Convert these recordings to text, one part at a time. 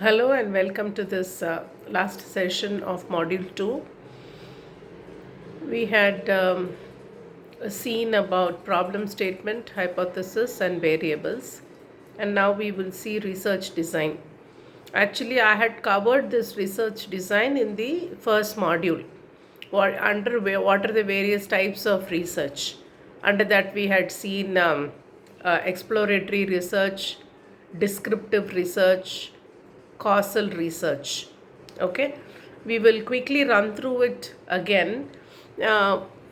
Hello and welcome to this last session of Module 2. We had seen about problem statement, hypothesis, and variables, and now we will see research design. Actually, I had covered this research design in the first module. What are the various types of research? Under that, we had seen exploratory research, descriptive research, causal research. Okay, we will quickly run through it again.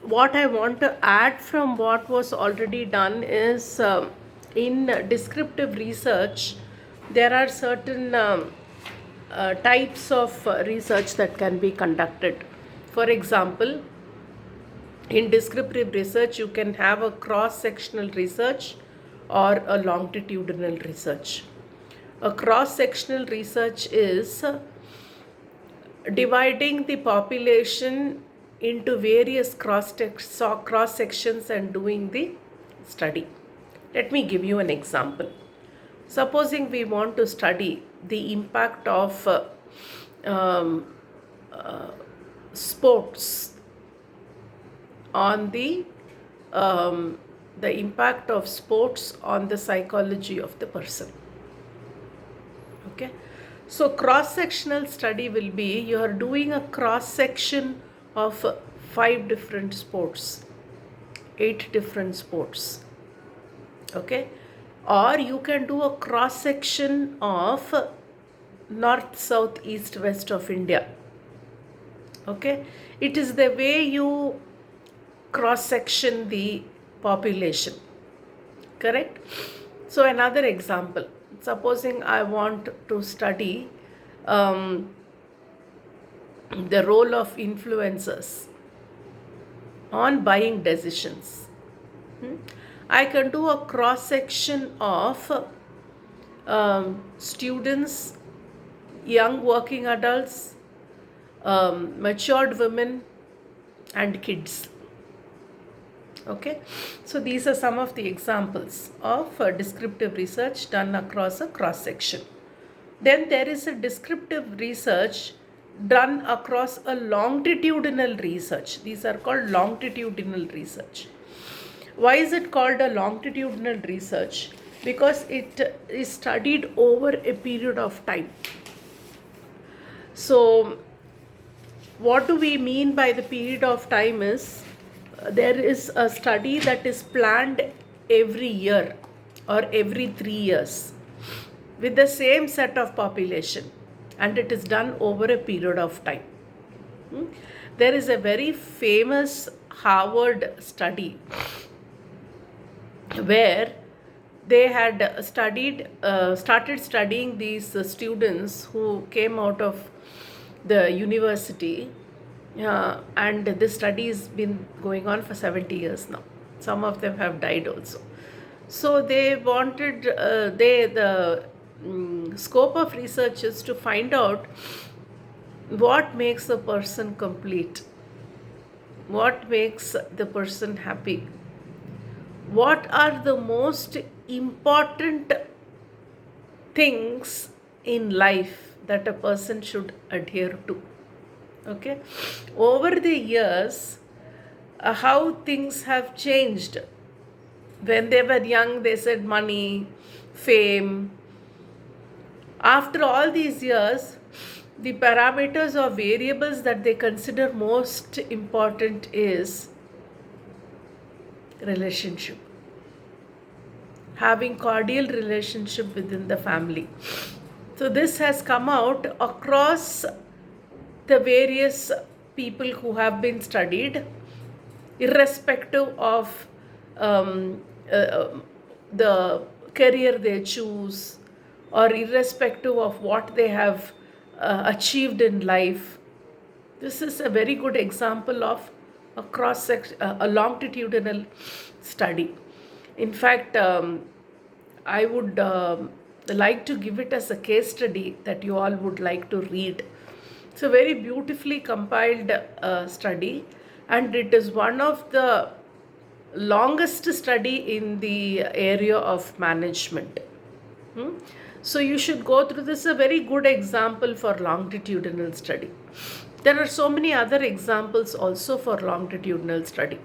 What I want to add from what was already done is in descriptive research, there are certain types of research that can be conducted. For example, in descriptive research, you can have a cross sectional research or a longitudinal research. A cross sectional research is dividing the population into various cross sections and doing the study. Let me give you an example. Supposing we want to study the impact of um, sports on the impact of sports on the psychology of the person. Okay, so cross sectional study will be you are doing a cross section of 5 different sports, 8 different sports. Okay, or you can do a cross section of north, south, east, west of India. Okay, it is the way you cross section the population, correct? So another example, supposing I want to study the role of influencers on buying decisions. I can do a cross section of students, young working adults, matured women, and kids. Okay, so these are some of the examples of descriptive research done across a cross section. Then there is a descriptive research done across a longitudinal research. These are called longitudinal research. Why is it called a longitudinal research? Because it is studied over a period of time. So what do we mean by the period of time is there is a study that is planned every year or every 3 years with the same set of population, and it is done over a period of time. There is a very famous Harvard study where they had started studying these students who came out of the university, and this study has been going on for 70 years now. Some of them have died also. So they wanted, the scope of research is to find out what makes a person complete, what makes the person happy, what are the most important things in life that a person should adhere to. Okay, over the years, how things have changed. When they were young, they said money, fame. After all these years, the parameters or variables that they consider most important is relationship, having cordial relationship within the family. So this has come out across the various people who have been studied, irrespective of the career they choose, or irrespective of what they have achieved in life. This is a very good example of a longitudinal study. In fact, I would like to give it as a case study that you all would like to read. It's a very beautifully compiled study, and it is one of the longest study in the area of management. So you should go through this. A very good example for longitudinal study. There are so many other examples also for longitudinal study.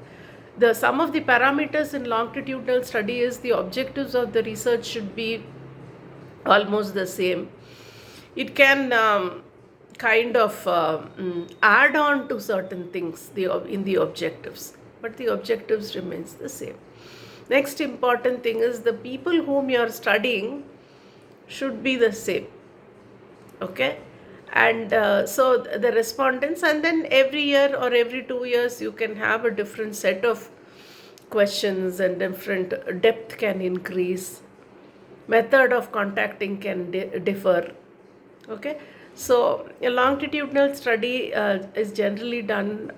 Some of the parameters in longitudinal study is the objectives of the research should be almost the same. It can kind of add on to certain things in the objectives, but the objectives remains the same. Next important thing is the people whom you are studying should be the same. Okay, and so the respondents, and then every year or every 2 years you can have a different set of questions, and different depth can increase, method of contacting can differ. Okay, so a longitudinal study is generally done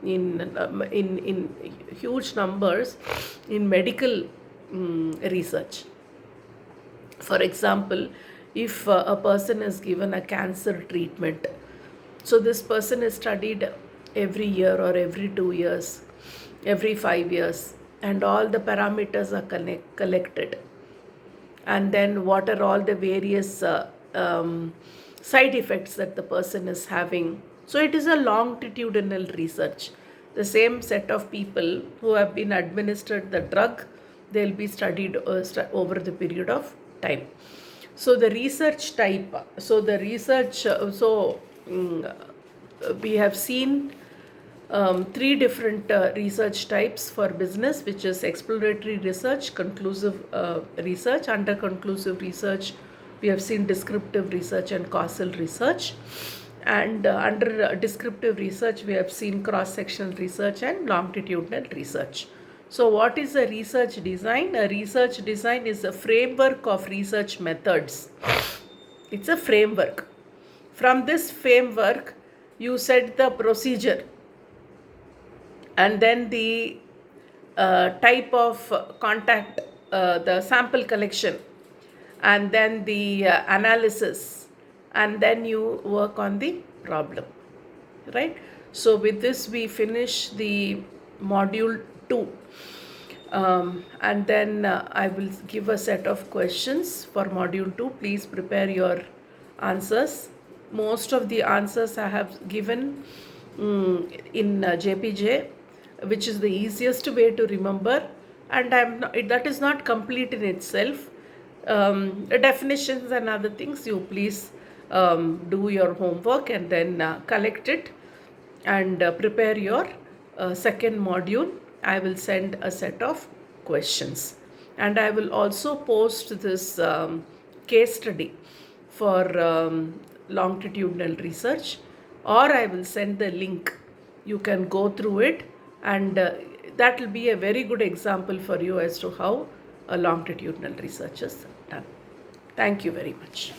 in huge numbers in medical research. For example, if a person is given a cancer treatment, so this person is studied every year or every 2 years, every 5 years, and all the parameters are collected. And then what are all the various side effects that the person is having. So it is a longitudinal research. The same set of people who have been administered the drug, they'll be studied over the period of time. So the research type, we have seen three different research types for business, which is exploratory research, conclusive research. Under conclusive research, we have seen descriptive research and causal research. And under descriptive research, we have seen cross-sectional research and longitudinal research. So what is a research design? A research design is a framework of research methods. It's a framework. From this framework, you set the procedure, and then the type of contact, the sample collection, and then the analysis, and then you work on the problem, right? So with this we finish the module 2, and then I will give a set of questions for module 2. Please prepare your answers. Most of the answers I have given in JPJ, which is the easiest way to remember, and that is not complete in itself. Definitions and other things, you please do your homework and then collect it, and prepare your second module. I will send a set of questions, and I will also post this case study for longitudinal research, or I will send the link. You can go through it, and that will be a very good example for you as to how a longitudinal research is done. Thank you very much.